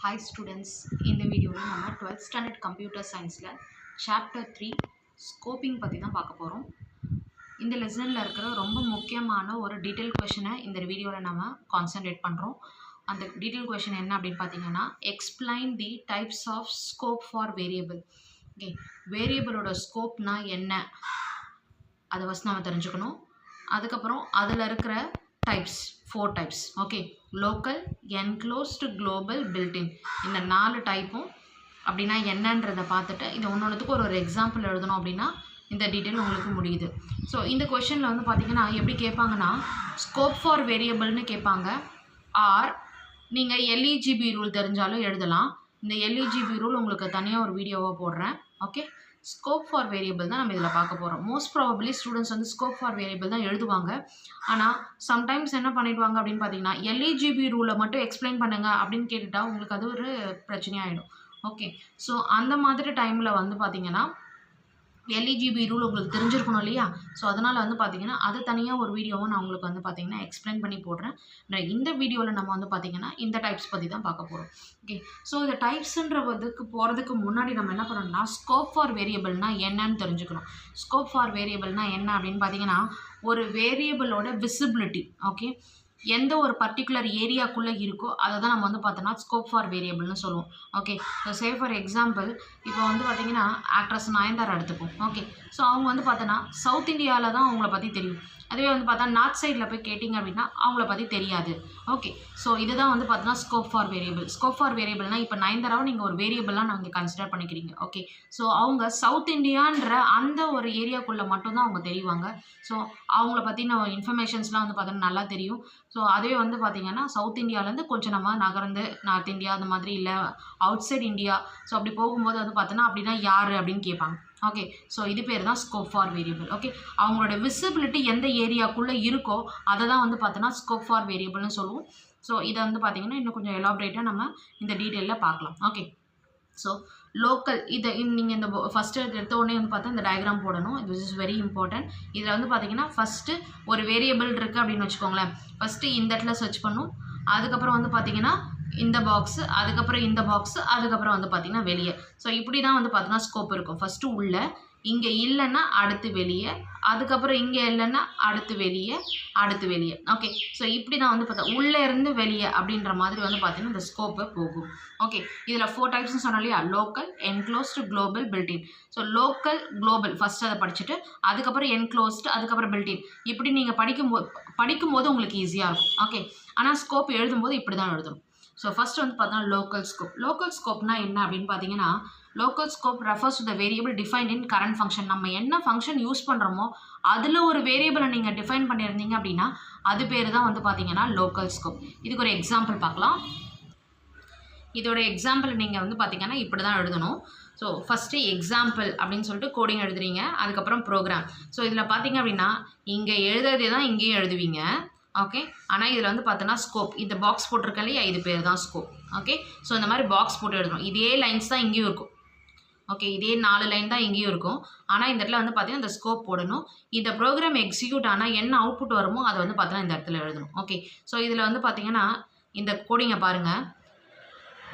Hi students, இந்த வீடியோவில் நம்ம 12th standard computer scienceல chapter 3 scoping பற்றி தான் பார்க்க போகிறோம். இந்த லெசனில் இருக்கிற ரொம்ப முக்கியமான ஒரு டீட்டெயில் கொஷனை இந்த வீடியோவில் நம்ம கான்சன்ட்ரேட் பண்ணுறோம். அந்த டீட்டெயில் கொஷன் என்ன அப்படின்னு பார்த்தீங்கன்னா, explain the types of scope for variable. Okay, வேரியபிளோட ஸ்கோப்னா என்ன அதை ஃபஸ்ட் நம்ம தெரிஞ்சுக்கணும். அதுக்கப்புறம் அதில் இருக்கிற types 4 types. Okay, local, enclosed, global, builtin. இந்த 4 டைப்பும் அப்படின்னா என்னன்றதை பார்த்துட்டு இது ஒன்றொன்றுத்துக்கு ஒரு எக்ஸாம்பிள் எழுதணும் அப்படின்னா இந்த டீட்டெயில் உங்களுக்கு முடியுது. ஸோ இந்த கொஷனில் வந்து பார்த்திங்கன்னா எப்படி கேட்பாங்கன்னா, ஸ்கோப் ஃபார் வேரியபிள்னு கேட்பாங்க. ஆர் நீங்கள் எல்இஜிபி ரூல் தெரிஞ்சாலும் எழுதலாம். இந்த எல்இஜிபி ரூல் உங்களுக்கு தனியாக ஒரு வீடியோவாக போடுறேன். ஓகே, ஸ்கோப் ஃபார் வேரியபிள் தான் நம்ம இதில் பார்க்க போகிறோம். மோஸ்ட் ப்ராபப்ளி ஸ்டூடெண்ட்ஸ் வந்து ஸ்கோப் ஃபார் வேரியபிள் தான் எழுதுவாங்க. ஆனால் சம்டைம்ஸ் என்ன பண்ணிடுவாங்க அப்படின்னு பார்த்தீங்கன்னா, எல்இஜிபி ரூலை மட்டும் எக்ஸ்பிளைன் பண்ணுங்க அப்படின்னு கேட்டுட்டா உங்களுக்கு அது ஒரு பிரச்சனையாகிடும். ஓகே, ஸோ அந்த மாதிரி டைமில் வந்து பார்த்தீங்கன்னா எல்இஜிபி ரூல் உங்களுக்கு தெரிஞ்சிருக்கணும் இல்லையா? ஸோ அதனால் வந்து பார்த்தீங்கன்னா அது தனியாக ஒரு வீடியோவை நான் உங்களுக்கு வந்து பார்த்தீங்கன்னா எக்ஸ்பிளைன் பண்ணி போடுறேன். இந்த வீடியோவில் நம்ம வந்து பார்த்தீங்கன்னா இந்த டைப்ஸ் பற்றி தான் பார்க்க போகிறோம். ஓகே, ஸோ இந்த டைப்ஸுன்றதுக்கு போகிறதுக்கு முன்னாடி நம்ம என்ன பண்ணணும்னா, ஸ்கோப் ஃபார் வேரியபிள்னா என்னன்னு தெரிஞ்சுக்கணும். ஸ்கோப் ஃபார் வேரியபிள்னா என்ன அப்படின்னு பார்த்தீங்கன்னா, ஒரு வேரியபிளோட விசிபிலிட்டி. ஓகே, எந்த ஒரு பர்டிகுலர் ஏரியாக்குள்ளே இருக்கோ அதை தான் நம்ம வந்து பார்த்தோன்னா ஸ்கோப் ஃபார் வேரியபிள்னு சொல்லுவோம். Okay, so say for example இப்போ வந்து பார்த்திங்கன்னா ஆக்ட்ரஸ் நயன்தாரா எடுத்துப்போம். ஓகே, ஸோ அவங்க வந்து பார்த்தோன்னா சவுத் இந்தியாவில் தான் அவங்கள பற்றி தெரியும். அதுவே வந்து பார்த்தா நார்த் சைடில் போய் கேட்டிங்க அப்படின்னா அவங்கள பற்றி தெரியாது. ஓகே, ஸோ இதுதான் வந்து பார்த்தோன்னா scope for variable. Scope for வேரியபிள்னால் இப்போ நயன்தாராவை நீங்கள் ஒரு வேரியபிளாக நீங்கள் கன்சிடர் பண்ணிக்கிறீங்க. ஓகே, ஸோ அவங்க சவுத் இந்தியான்ற அந்த ஒரு ஏரியாக்குள்ளே மட்டும்தான் அவங்க தெரிவாங்க. ஸோ அவங்கள பற்றின இன்ஃபர்மேஷன்ஸ்லாம் வந்து பார்த்தோன்னா நல்லா தெரியும். ஸோ அதுவே வந்து பார்த்திங்கன்னா சவுத் இந்தியாவிலேருந்து கொஞ்சம் நம்ம நகர்ந்து நார்த் இந்தியா அந்த மாதிரி இல்லை அவுட் சைட் இந்தியா, ஸோ அப்படி போகும்போது வந்து பார்த்தோன்னா அப்படின்னா யார் அப்படின்னு கேட்பாங்க. ஓகே, ஸோ இது பேர் தான் ஸ்கோப் ஃபார் வேரியபிள். ஓகே, அவங்களோட விசிபிலிட்டி எந்த ஏரியாக்குள்ளே இருக்கோ அதை தான் வந்து பார்த்தோன்னா ஸ்கோப் ஃபார் வேரியபிள்னு சொல்லுவோம். ஸோ இதை வந்து பார்த்திங்கன்னா இன்னும் கொஞ்சம் எலாபரேட்டாக நம்ம இந்த டீட்டெயிலில் பார்க்கலாம். ஓகே, ஸோ லோக்கல் இதை நீங்கள் இந்த ஃபஸ்ட்டு எடுத்த உடனே வந்து பார்த்தா இந்த டயக்ராம் போடணும். This is very important. இதில் வந்து பார்த்திங்கன்னா ஃபஸ்ட்டு ஒரு வேரியபிள் இருக்குது அப்படின்னு வச்சுக்கோங்களேன். ஃபஸ்ட்டு இந்த இடத்துல சர்ச் பண்ணும், அதுக்கப்புறம் வந்து பார்த்திங்கன்னா இந்த பாக்ஸு, அதுக்கப்புறம் இந்த பாக்ஸு, அதுக்கப்புறம் வந்து பார்த்திங்கன்னா வெளியே. ஸோ இப்படி தான் வந்து பார்த்தீங்கன்னா ஸ்கோப் இருக்கும். ஃபஸ்ட்டு உள்ளே, இங்கே இல்லைன்னா அடுத்து வெளியே, அதுக்கப்புறம் இங்கே இல்லைன்னா அடுத்து வெளியே, அடுத்து வெளியே. ஓகே, ஸோ இப்படி தான் வந்து பார்த்தா உள்ளே இருந்து வெளியே அப்படின்ற மாதிரி வந்து பார்த்திங்கன்னா இந்த ஸ்கோப்பை போகும். ஓகே, இதில் 4 டைப்ஸ்னு சொன்னோம் இல்லையா? Local, enclosed, global, built-in. So local, global first அதை படிச்சுட்டு அதுக்கப்புறம் என்க்ளோஸ்டு, அதுக்கப்புறம் பில்டின். இப்படி நீங்கள் படிக்கும்போது உங்களுக்கு ஈஸியாக இருக்கும். ஓகே, ஆனால் ஸ்கோப் எழுதும்போது இப்படி தான் எழுதணும். ஸோ ஃபஸ்ட்டு வந்து பார்த்தோன்னா லோக்கல் ஸ்கோப். லோக்கல் ஸ்கோப்னா என்ன அப்படின்னு பார்த்தீங்கன்னா, local scope refers to the variable defined in current function. நம்ம என்ன ஃபங்க்ஷன் யூஸ் பண்ணுறோமோ அதில் ஒரு வேரியபிளை நீங்கள் டிஃபைன் பண்ணியிருந்தீங்க அப்படின்னா அது பேர் தான் வந்து பார்த்தீங்கன்னா லோக்கல் ஸ்கோப். இதுக்கு ஒரு எக்ஸாம்பிள் பார்க்கலாம். இதோட எக்ஸாம்பிள் நீங்கள் வந்து பார்த்தீங்கன்னா இப்படி தான் எழுதணும். ஸோ ஃபஸ்ட்டு எக்ஸாம்பிள் அப்படின்னு சொல்லிட்டு கோடிங் எழுதுறீங்க, அதுக்கப்புறம் ப்ரோக்ராம். ஸோ இதில் பார்த்தீங்க அப்படின்னா இங்கே எழுதுறதே தான் இங்கேயும் எழுதுவீங்க. ஓகே, ஆனால் இதில் வந்து பார்த்தோன்னா ஸ்கோப், இந்த பாக்ஸ் போட்டிருக்க இல்லையா, இது பேர் தான் ஸ்கோப். ஓகே, ஸோ இந்த மாதிரி பாக்ஸ் போட்டு எழுதணும். இதே லைன்ஸ் தான் இங்கேயும் இருக்கும். ஓகே, இதே 4 லைன் தான் இங்கேயும் இருக்கும். ஆனால் இந்த இடத்துல வந்து பார்த்தீங்கன்னா இந்த ஸ்கோப் போடணும். இந்த ப்ரோக்ராம் எக்ஸிக்யூட் ஆனால் என்ன அவுட்புட் வருமோ அதை வந்து பார்த்தீங்கன்னா இந்த இடத்துல எழுதணும். ஓகே, ஸோ இதில் வந்து பார்த்தீங்கன்னா இந்த கோடிங்கை பாருங்கள்.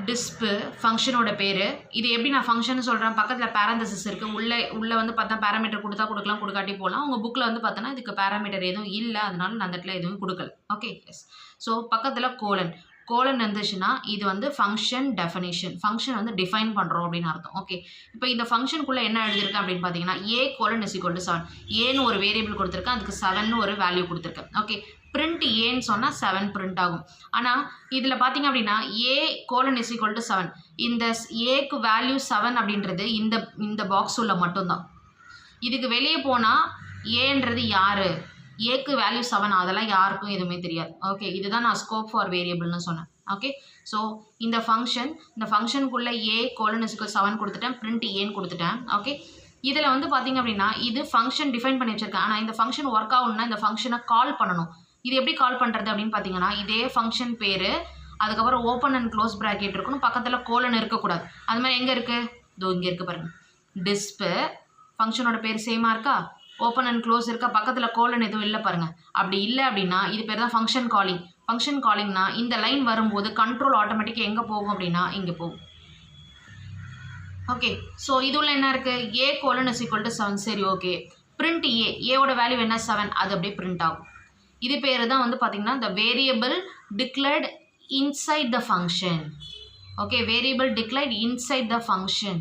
டிஸ்பு ஃபங்க்ஷனோட பேர். இது எப்படி நான் ஃபங்க்ஷன் சொல்கிறேன், பக்கத்தில் பேரந்தசிஸ் இருக்குது. உள்ளே வந்து பார்த்தா பேராமீட்டர் கொடுத்தா கொடுக்கலாம், கொடுக்காட்டி போகலாம். உங்கள் புக்கில் வந்து பார்த்தோன்னா இதுக்கு பேராமீட்டர் எதுவும் இல்லை, அதனால நான் அந்த இடத்துல எதுவும் கொடுக்கல. Okay, yes. ஸோ பக்கத்தில் கோலன் இருந்துச்சுன்னா இது வந்து ஃபங்க்ஷன் டெஃபினிஷன். ஃபங்க்ஷன் வந்து டிஃபைன் பண்ணுறோம் அப்படின்னு அர்த்தம். ஓகே, இப்போ இந்த ஃபங்க்ஷனுக்குள்ளே என்ன எழுதியிருக்கேன் அப்படின்னு பார்த்தீங்கன்னா a:7. ஏன்னு ஒரு வேரியபிள் கொடுத்துருக்கேன், அதுக்கு 7ன்னு ஒரு வேல்யூ கொடுத்துருக்கேன். ஓகே, பிரிண்ட் ஏன்னு சொன்னால் 7 பிரிண்ட் ஆகும். ஆனால் இதில் பார்த்தீங்க அப்படின்னா a:7. இந்த ஏக்கு வேல்யூ 7 அப்படின்றது இந்த பாக்ஸ் உள்ள மட்டும்தான். இதுக்கு வெளியே போனால் ஏன்றது யார், ஏக்கு வேல்யூ 7 அதெல்லாம் யாருக்கும் எதுவுமே தெரியாது. ஓகே, இதுதான் நான் ஸ்கோப் ஃபார் வேரியபிள்னு சொன்னேன். ஓகே, ஸோ இந்த ஃபங்க்ஷனுக்குள்ளே a:7 கொடுத்துட்டேன், பிரிண்ட் ஏன்னு கொடுத்துட்டேன். ஓகே, இதில் வந்து பார்த்தீங்க அப்படின்னா இது ஃபங்க்ஷன் டிஃபைன் பண்ணி வச்சுருக்கேன். ஆனால் இந்த ஃபங்க்ஷன் ஒர்க் ஆகணும்னா இந்த ஃபங்க்ஷனை கால் பண்ணணும். இது எப்படி கால் பண்ணுறது அப்படின்னு பார்த்தீங்கன்னா இதே ஃபங்க்ஷன் பேர், அதுக்கப்புறம் ஓப்பன் அண்ட் க்ளோஸ் ப்ராக்கெட் இருக்கணும், பக்கத்தில் கோலன் இருக்கக்கூடாது. அது மாதிரி எங்கே இருக்குது, இதோ இங்கே இருக்குது பாருங்கள். டிஸ்பு ஃபங்க்ஷனோட பேர் சேமாக இருக்கா, ஓப்பன் அண்ட் க்ளோஸ் இருக்கா, பக்கத்தில் கோலன் எதுவும் இல்லை பாருங்கள். அப்படி இல்லை அப்படின்னா இது பேர் தான் ஃபங்க்ஷன் காலிங். ஃபங்க்ஷன் காலிங்னா இந்த லைன் வரும்போது கண்ட்ரோல் ஆட்டோமேட்டிக்காக எங்கே போகும் அப்படின்னா இங்கே போகும். ஓகே, ஸோ இதுல என்ன இருக்குது, ஏ கோலன் இஸ் ஈக்குவல் டு 7. சரி, ஓகே. பிரிண்ட் ஏவோட வேல்யூ என்ன 7, அது அப்படியே பிரிண்ட் ஆகும். இது பேர் தான் வந்து பார்த்தீங்கன்னா the variable declared inside the function. Okay, variable declared inside the function.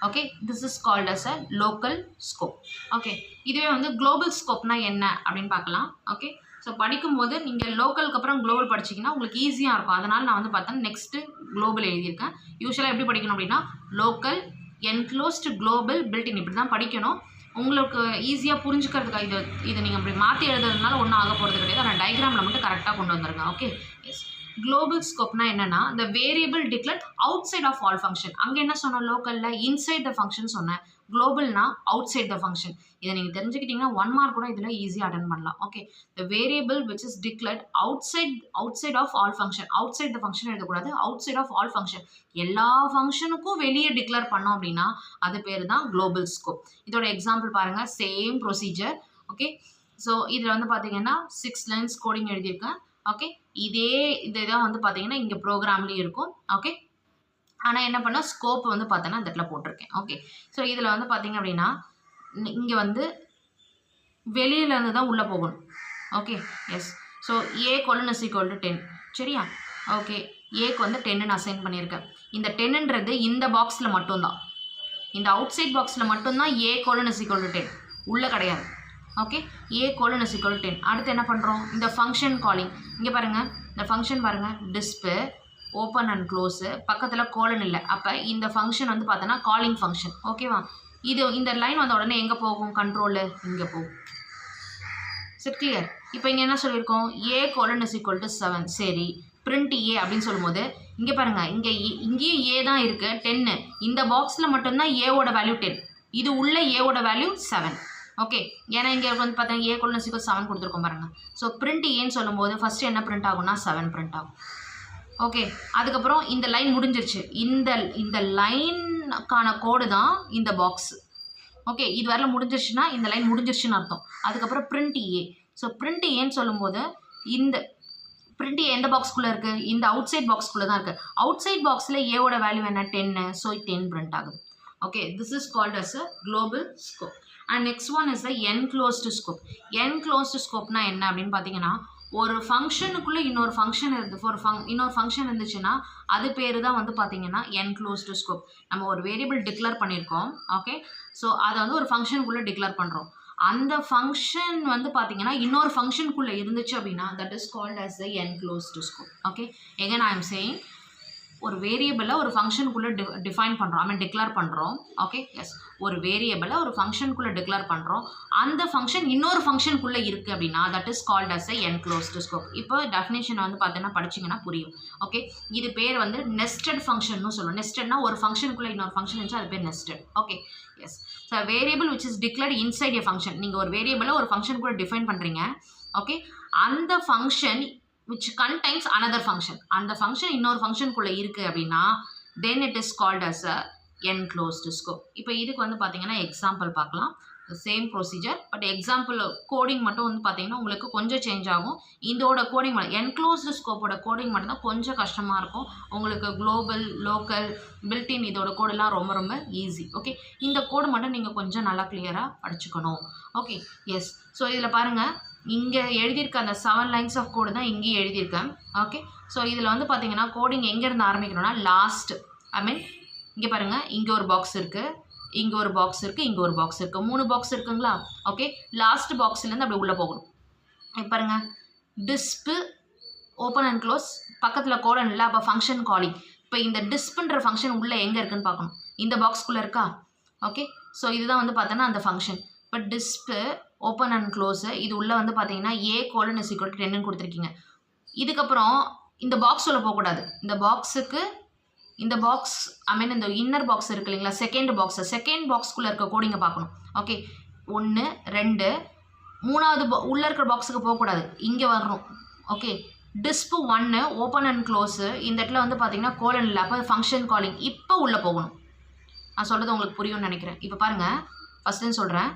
Okay, this is called as a local scope. Okay, இதுவே வந்து global scopeனா என்ன அப்படின்னு பார்க்கலாம். ஓகே, ஸோ படிக்கும்போது நீங்கள் லோக்கலுக்கு அப்புறம் குளோபல் படிச்சிங்கன்னா உங்களுக்கு ஈஸியாக இருக்கும். அதனால் நான் வந்து பார்த்தேன் நெக்ஸ்ட்டு குளோபல் எழுதியிருக்கேன். யூஸ்வலாக எப்படி படிக்கணும் அப்படின்னா லோக்கல் என்க்ளோஸ்டு குளோபல் பில்டின் இப்படி தான் படிக்கணும். உங்களுக்கு ஈஸியாக புரிஞ்சுக்கிறதுக்காக இதை நீங்கள் இப்படி மாற்றி எழுதுறதுனால ஒன்றும் ஆக போகிறது கிடையாது. ஆனால் டயக்ராமில் மட்டும் கரெக்டாக கொண்டு வந்துருங்க. Okay, S. குளோபல் ஸ்கோப்னா என்னன்னா the variable declared outside of all function. அங்கே என்ன சொன்னோம், லோக்கலில் இன்சைட் த ஃபங்க்ஷன் சொன்னேன். குளோபல்னா அவுட் சைட் த ஃபங்க்ஷன். இதை நீங்கள் தெரிஞ்சுக்கிட்டிங்கன்னா 1 மார்க் கூட இதில் ஈஸியாக அட்டன் பண்ணலாம். Okay, the variable which is declared outside of all function. outside the function எழுதக்கூடாது, outside of all function. எல்லா ஃபங்க்ஷனுக்கும் வெளியே டிக்ளேர் பண்ணோம் அப்படின்னா அது பேர் தான் குளோபல் ஸ்கோப். இதோட எக்ஸாம்பிள் பாருங்கள், சேம் ப்ரொசீஜர். ஓகே, ஸோ இதில் வந்து பார்த்தீங்கன்னா 6 லைன்ஸ் கோடிங் எழுதியிருக்கேன். ஓகே, இதுதான் வந்து பார்த்தீங்கன்னா இங்கே ப்ரோக்ராம்லேயும் இருக்கும். ஓகே, ஆனால் என்ன பண்ணால் ஸ்கோப் வந்து பார்த்தோன்னா இந்த இடத்துல போட்டிருக்கேன். ஓகே, ஸோ இதில் வந்து பார்த்தீங்க அப்படின்னா இங்கே வந்து வெளியிலேருந்து தான் உள்ளே போகணும். Okay, yes. So A colon is equal to 10. சரியா? ஓகே, ஏக்கு வந்து 10ன்னு அசைன் பண்ணியிருக்கேன். இந்த 10ன்றது இந்த பாக்ஸில் மட்டும்தான், இந்த அவுட் சைட் பாக்ஸில் மட்டும்தான் ஏ கோலன் இஸ் ஈக்குவல் டு 10, உள்ளே கிடையாது. Okay, A colon is equal to 10. அடுத்து என்ன பண்ணுறோம், இந்த ஃபங்க்ஷன் காலிங் இங்கே பாருங்கள், இந்த ஃபங்க்ஷன் பாருங்கள், டிஸ்பு ஓப்பன் அண்ட் க்ளோஸு, பக்கத்தில் கோலன் இல்லை. அப்போ இந்த ஃபங்க்ஷன் வந்து பார்த்தோன்னா காலிங் ஃபங்க்ஷன். ஓகேவா? இந்த லைன் வந்த உடனே எங்கே போகும், கண்ட்ரோலு இங்கே போகும். சரி, கிளியர்? இப்போ இங்கே என்ன சொல்லியிருக்கோம், ஏ கோலன் இஸ் ஈக்குவல் டு 7. சரி, பிரிண்ட் ஏ அப்படின்னு சொல்லும்போது இங்கே பாருங்கள், இங்கேயும் ஏ தான் இருக்குது 10. இந்த பாக்ஸில் மட்டும்தான் ஏவோட வேல்யூ 10, இது உள்ள ஏவோட வேல்யூ 7. ஓகே, ஏன்னா இங்கே வந்து பார்த்தா ஏ கோலன் இஸ் ஈக்குவல் 7 கொடுத்துருக்கோம் பாருங்கள். ஸோ பிரிண்ட் ஏன்னு சொல்லும்போது ஃபஸ்ட்டு என்ன பிரிண்ட் ஆகும்னா 7 பிரிண்ட் ஆகும். ஓகே, அதுக்கப்புறம் இந்த லைன் முடிஞ்சிருச்சு. இந்த லைனுக்கான கோடு தான் இந்த பாக்ஸ். ஓகே, இது வரல முடிஞ்சிருச்சுன்னா இந்த லைன் முடிஞ்சிருச்சுன்னு அர்த்தம். அதுக்கப்புறம் பிரிண்ட் ஏ. ஸோ பிரிண்ட் ஏன்னு சொல்லும்போது இந்த பிரிண்ட் ஏ எந்த பாக்ஸ்குள்ளே இருக்குது, இந்த அவுட் சைட் பாக்ஸ்குள்ளே தான் இருக்குது. அவுட் சைட் பாக்ஸில் ஏவோட வேல்யூ என்ன 10. ஸோ 10 பிரிண்ட் ஆகுது. Okay, this is called as a global scope. And next one is the enclosed scope. Enclosed ஸ்கோப்னா என்ன அப்படின்னு பார்த்தீங்கன்னா, ஒரு ஃபங்க்ஷனுக்குள்ளே இன்னொரு ஃபங்க்ஷன் இன்னொரு ஃபங்க்ஷன் இருந்துச்சுன்னா அது பேர் தான் வந்து பார்த்தீங்கன்னா என்க்ளோஸ்டு ஸ்கோப். நம்ம ஒரு வேரியபிள் டிக்ளேர் பண்ணியிருக்கோம். ஓகே, ஸோ அதை வந்து ஒரு ஃபங்க்ஷனுக்குள்ளே டிக்ளேர் பண்ணுறோம். அந்த ஃபங்க்ஷன் வந்து பார்த்தீங்கன்னா இன்னொரு ஃபங்க்ஷனுக்குள்ளே இருந்துச்சு அப்படின்னா that is called as the enclosed scope. Okay, again I am saying, ஒரு வேரியபிளை ஒரு ஃபங்க்ஷனுக்குள்ளே டிஃபைன் பண்ணுறோம், டிக்ளேர் பண்ணுறோம். ஓகே, எஸ், ஒரு வேரியபிளை ஒரு ஃபங்க்ஷனுக்குள்ளே டிக்ளேர் பண்ணுறோம். அந்த ஃபங்க்ஷன் இன்னொரு ஃபங்க்ஷனுக்குள்ளே இருக்குது அப்படின்னா that is called as a enclosed scope. இப்போ டெஃபினேஷன் வந்து பார்த்தீங்கன்னா படிச்சிங்கன்னா புரியும். ஓகே, இது பேர் வந்து நெஸ்டட் ஃபங்க்ஷன்னு சொல்லுவோம். நெஸ்டட்னா ஒரு ஃபங்க்ஷனுக்குள்ளே இன்னொரு ஃபங்க்ஷன் இருந்துச்சு, அது பேர் nested. Okay, yes. So variable which is declared inside a function. நீங்கள் ஒரு வேரியபிளை ஒரு ஃபங்க்ஷனுக்குள்ளே டிஃபைன் பண்ணுறீங்க. ஓகே, அந்த function which contains another function. அந்த ஃபங்க்ஷன் இன்னொரு ஃபங்க்ஷனுக்குள்ளே இருக்குது அப்படின்னா then it is called as a enclosed scope. இப்போ இதுக்கு வந்து பார்த்தீங்கன்னா எக்ஸாம்பிள் பார்க்கலாம். Same procedure, but example coding மட்டும் வந்து பார்த்தீங்கன்னா உங்களுக்கு கொஞ்சம் சேஞ்ச் ஆகும். இதோட கோடிங் மட்டும் என்க்ளோஸ்டு ஸ்கோப்போட கோடிங் மட்டும்தான் கொஞ்சம் கஷ்டமாக இருக்கும். உங்களுக்கு குளோபல், லோக்கல், பில்டின் இதோட கோடெல்லாம் ரொம்ப ரொம்ப ஈஸி. ஓகே, இந்த கோடு மட்டும் நீங்கள் கொஞ்சம் நல்லா கிளியராக படிச்சுக்கணும். Okay, yes. ஸோ இதில் பாருங்கள், இங்கே எழுதியிருக்க அந்த 7 லைன்ஸ் ஆஃப் கோடு தான் இங்கேயும் எழுதியிருக்கேன். ஓகே, ஸோ இதில் வந்து பார்த்தீங்கன்னா கோடிங் எங்கேருந்து ஆரம்பிக்கணும்னா லாஸ்ட், ஐ மீன் இங்கே பாருங்கள், இங்கே ஒரு பாக்ஸ் இருக்குது, இங்கே ஒரு பாக்ஸ் இருக்குது, இங்கே ஒரு பாக்ஸ் இருக்குது, 3 பாக்ஸ் இருக்குங்களா? ஓகே, லாஸ்ட் பாக்ஸ்லேருந்து அப்படி உள்ளே போகணும். இப்போ பாருங்கள், டிஸ்பு ஓப்பன் அண்ட் க்ளோஸ், பக்கத்தில் கோலன் இல்லை, அப்போ ஃபங்க்ஷன் காலிங். இப்போ இந்த டிஸ்புன்ற ஃபங்க்ஷன் உள்ளே எங்கே இருக்குதுன்னு பார்க்கணும். இந்த பாக்ஸ்குள்ளே இருக்கா? ஓகே, ஸோ இதுதான் வந்து பார்த்தோன்னா அந்த ஃபங்க்ஷன். இப்போ டிஸ்பு ஓப்பன் அண்ட் க்ளோஸு, இது உள்ளே வந்து பார்த்தீங்கன்னா ஏ கோலன் இஸ் ஈக்குவல் டு 10ன்னு கொடுத்துருக்கீங்க. இதுக்கப்புறம் இந்த பாக்ஸ் உள்ள போகக்கூடாது. இந்த பாக்ஸுக்கு இந்த பாக்ஸ், ஐ மீன் இந்த இன்னர் பாக்ஸ் இருக்குது இல்லைங்களா, செகண்ட் பாக்ஸ்குள்ளே இருக்க கோடிங்கை பார்க்கணும். ஓகே, 1 2 3வது உள்ளே இருக்கிற பாக்ஸுக்கு போகக்கூடாது, இங்கே வரணும். ஓகே, டிஸ்பு 1 ஓப்பன் அண்ட் க்ளோஸு, இந்த இடத்துல வந்து பார்த்தீங்கன்னா கோலன் இல்லை, அப்போ ஃபங்க்ஷன் காலிங். இப்போ உள்ளே போகணும். நான் சொல்கிறது உங்களுக்கு புரியும்னு நினைக்கிறேன். இப்போ பாருங்கள், ஃபஸ்ட்டுன்னு சொல்கிறேன்,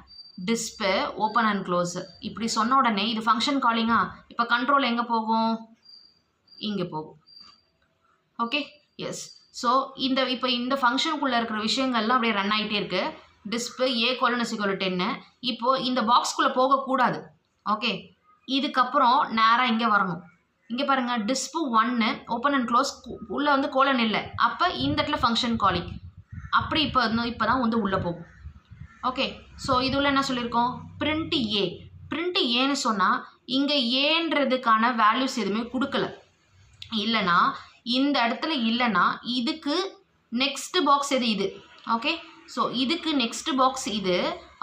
டிஸ்பு ஓப்பன் அண்ட் க்ளோஸு இப்படி சொன்ன உடனே இது ஃபங்க்ஷன் காலிங்கா. இப்போ கண்ட்ரோல் எங்கே போகும், இங்கே போகும். Okay, yes. ஸோ இப்போ இந்த ஃபங்க்ஷனுக்குள்ளே இருக்கிற விஷயங்கள்லாம் அப்படியே ரன் ஆகிட்டே இருக்குது. டிஸ்ப் a colon is equal to 10. இப்போது இந்த பாக்ஸ்குள்ளே போகக்கூடாது. ஓகே, இதுக்கப்புறம் நேராக இங்கே வரணும். இங்கே பாருங்கள், டிஸ்ப் 1 ஓப்பன் அண்ட் க்ளோஸ், உள்ளே வந்து கோலன் இல்லை. அப்போ இந்த இடத்துல ஃபங்க்ஷன் காலிங் அப்படி இப்போ தான் வந்து உள்ளே போகும். ஓகே, ஸோ இது உள்ள என்ன சொல்லியிருக்கோம், பிரிண்ட் ஏ. பிரிண்ட் ஏன்னு சொன்னால் இங்கே ஏன்றதுக்கான வேல்யூஸ் எதுவுமே கொடுக்கல. இல்லைனா இந்த இடத்துல இல்லைனா இதுக்கு நெக்ஸ்ட் பாக்ஸ் எது இது. ஓகே, ஸோ இதுக்கு நெக்ஸ்ட் பாக்ஸ் இது.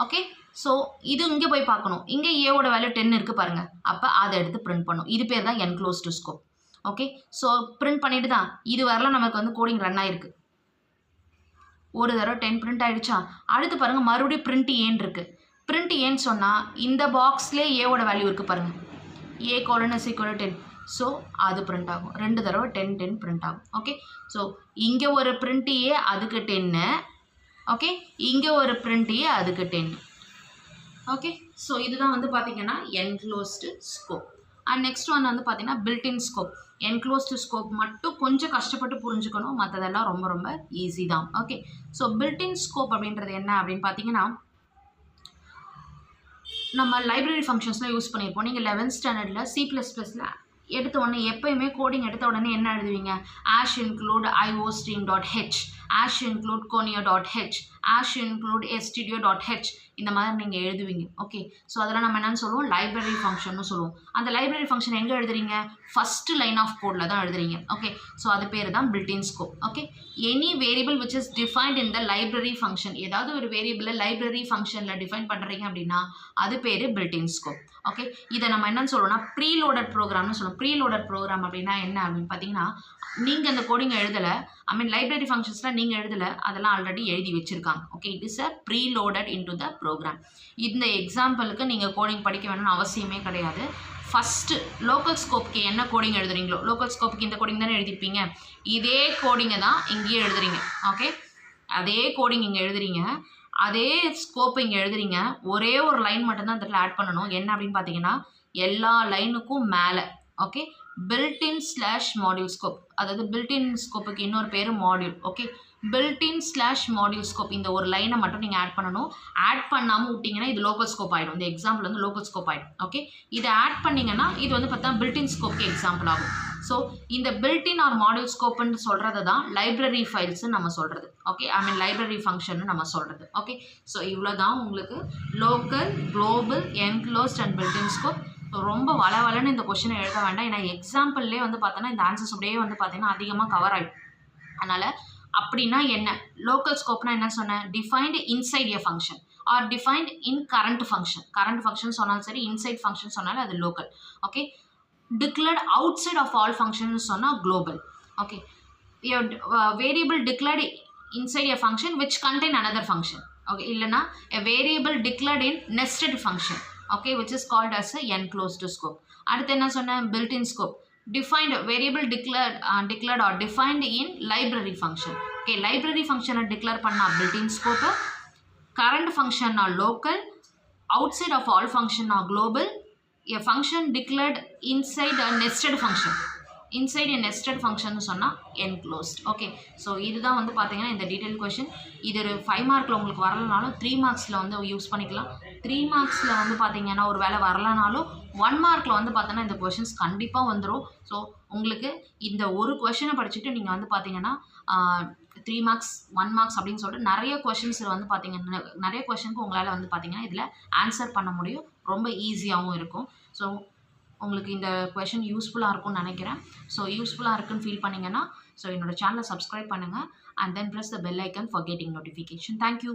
ஓகே, ஸோ இது இங்கே போய் பார்க்கணும். இங்கே ஏவோட வேல்யூ 10 இருக்குது பாருங்கள். அப்போ அதை எடுத்து பிரிண்ட் பண்ணும். இது பேர் தான் enclosed scope. Okay, so print பண்ணிட்டு தான் இது வரலாம் நமக்கு வந்து கோடிங் ரன் ஆகிருக்கு. ஒரு தடவை 10 பிரிண்ட் ஆகிடுச்சா, அடுத்து பாருங்கள் மறுபடியும் பிரிண்ட் ஏன்னு இருக்குது. பிரிண்ட் ஏன்னு சொன்னால் இந்த பாக்ஸ்லேயே ஏவோட வேல்யூ இருக்குது பாருங்கள், a colon is equal to 10. So அது பிரிண்ட் ஆகும். 2 தடவை 10 10 பிரிண்ட் ஆகும். ஓகே, ஸோ இங்கே ஒரு பிரிண்ட் ஏ அதுக்கு 10. ஓகே, இங்கே ஒரு பிரிண்ட் ஏ அதுக்கு 10. ஓகே, ஸோ இதுதான் வந்து பார்த்தீங்கன்னா enclosed scope. And next one வந்து பார்த்தீங்கன்னா பில்டின் ஸ்கோப். என்க்ளோஸ்டு ஸ்கோப் மட்டும் கொஞ்சம் கஷ்டப்பட்டு புரிஞ்சுக்கணும், மற்றதெல்லாம் ரொம்ப ரொம்ப ஈஸி தான். ஓகே, ஸோ பில்டின் ஸ்கோப் அப்படின்றது என்ன அப்படின்னு பார்த்தீங்கன்னா, நம்ம லைப்ரரி ஃபங்க்ஷன்ஸ்லாம் யூஸ் பண்ணியிருப்போம். நீங்கள் 11th ஸ்டாண்டர்டில் C++ல் எடுத்த உடனே எப்போயுமே கோடிங் எடுத்த உடனே என்ன எழுதுவீங்க, hash include iostream.h, hash include conio.h, hash include studio.h, இந்த மாதிரி நீங்கள் எழுதுவீங்க. ஓகே, ஸோ அதெல்லாம் நம்ம என்னென்னு சொல்லுவோம், லைப்ரரி ஃபங்க்ஷன்னு சொல்லுவோம். அந்த லைப்ரரி ஃபங்க்ஷன் எங்கே எழுதுறீங்க, ஃபஸ்ட்டு லைன் ஆஃப் கோடில் தான் எழுதுறீங்க. ஓகே, ஸோ அது பேர் தான் built-in scope. Okay, any variable which is defined in the library function, ஏதாவது ஒரு வேரியபிளை லைப்ரரி ஃபங்க்ஷனில் டிஃபைன் பண்ணுறீங்க அப்படின்னா அது பேர் பில்டின் ஸ்கோப். ஓகே, இதை நம்ம என்னன்னு சொல்லுவோம்னா ப்ரீலோடட் ப்ரோக்ராம்னு சொல்லுவோம். ப்ரீலோடட் ப்ரோக்ராம் அப்படின்னா என்ன அப்படின்னு பார்த்தீங்கன்னா, நீங்கள் அந்த கோடிங் எழுதலை, லைப்ரரி ஃபங்க்ஷன்ஸ்லாம் நீங்கள் எழுதலை, அதெல்லாம் ஆல்ரெடி எழுதி வச்சுருக்காங்க. Okay, it is a preloaded into the program. இந்த எக்ஸாம்பிளுக்கு நீங்கள் கோடிங் படிக்க வேணும்னு அவசியமே கிடையாது. ஃபஸ்ட்டு லோக்கல் ஸ்கோப்புக்கு என்ன கோடிங் எழுதுறீங்களோ, லோக்கல் ஸ்கோப்புக்கு இந்த கோடிங் தானே எழுதிப்பீங்க, இதே கோடிங்கை தான் இங்கேயே எழுதுறீங்க. ஓகே, அதே கோடிங் இங்கே எழுதுறீங்க, அதே ஸ்கோப் இங்கே எழுதுறீங்க. ஒரே ஒரு லைன் மட்டும்தான் இந்த இடத்துல ஆட் பண்ணணும். என்ன அப்படின்னு பார்த்தீங்கன்னா, எல்லா லைனுக்கும் மேலே okay built-in slash module scope, அதாவது பில்டின் ஸ்கோப்புக்கு இன்னொரு பேர் module. Okay, built-in slash module scope, இந்த ஒரு லைனை மட்டும் நீங்கள் ஆட் பண்ணணும். ஆட் பண்ணாமல் விட்டிங்கன்னா இது லோக்கல் ஸ்கோப் ஆகிடும். இந்த எக்ஸாம்பிள் வந்து லோக்கல் ஸ்கோப் ஆகிடும். ஓகே, இதை ஆட் பண்ணிங்கன்னா இது வந்து பார்த்தா பில்டின் ஸ்கோப்க்கு எக்ஸாம்பிள் ஆகும். ஸோ இந்த பில்டின் ஆர் மாடியூல் ஸ்கோப்புன்னு சொல்கிறது தான் லைப்ரரி ஃபைல்ஸ்ன்னு நம்ம சொல்கிறது. ஓகே, லைப்ரரி ஃபங்க்ஷன் நம்ம சொல்கிறது. ஓகே, ஸோ இவ்வளோ தான் உங்களுக்கு local, global, enclosed and built-in scope. ரொம்ப வளன்னு இந்த கொஸ்டினை எழுத வேண்டாம். ஏன்னா எக்ஸாம்பிள்லேயே வந்து பார்த்தோன்னா இந்த ஆன்சர்ஸ் அப்படியே வந்து பார்த்தீங்கன்னா அதிகமாக கவர் ஆகிடும். அதனால் அப்படின்னா என்ன, லோக்கல் ஸ்கோப்னா என்ன சொன்னேன், defined inside a function or defined in current function. Current function சொன்னாலும் சரி, இன்சைட் ஃபங்க்ஷன் சொன்னாலும் அது local. Okay, declared outside of all functions சொன்னா global. okay, variable declared inside a function which contain another function. okay, இல்லனா a variable declared in nested function, okay, which is called as a enclosed scope. அடுத்து என்ன சொன்ன, built-in scope, defined variable declared or defined in library function. okay, library function declare பண்ணா built-in scope, current function are local, outside of all function are global, a function declared inside a nested function, inside a nested function சொன்னா enclosed. Okay, so இதுதான் வந்து பார்த்தீங்கன்னா இந்த detail question. இது ஒரு 5 மார்க்கில் உங்களுக்கு வரலனாலும் 3 மார்க்ஸில் வந்து யூஸ் பண்ணிக்கலாம். 3 மார்க்ஸில் வந்து பார்த்தீங்கன்னா ஒரு வேலை வரலனாலும் 1 மார்க்கில் வந்து பார்த்தோன்னா இந்த கொஷின்ஸ் கண்டிப்பாக வந்துடும். ஸோ உங்களுக்கு இந்த ஒரு கொஷினை படிச்சுட்டு நீங்கள் வந்து பார்த்தீங்கன்னா 3 மார்க்ஸ் 1 மார்க்ஸ் அப்படின்னு சொல்லிட்டு நிறைய கொஷின்ஸ் வந்து பார்த்தீங்கன்னா நிறைய கொஷனுக்கு உங்களால் வந்து பார்த்தீங்கன்னா இதில் ஆன்சர் பண்ண முடியும். ரொம்ப ஈஸியாகவும் இருக்கும். ஸோ உங்களுக்கு இந்த கொஷின் யூஸ்ஃபுல்லாக இருக்கும்னு நினைக்கிறேன். ஸோ யூஸ்ஃபுல்லாக இருக்குன்னு ஃபீல் பண்ணிங்கன்னா ஸோ என்னோடய சேனலை சப்ஸ்கிரைப் பண்ணுங்கள் and then press the bell icon for getting notification. Thank you.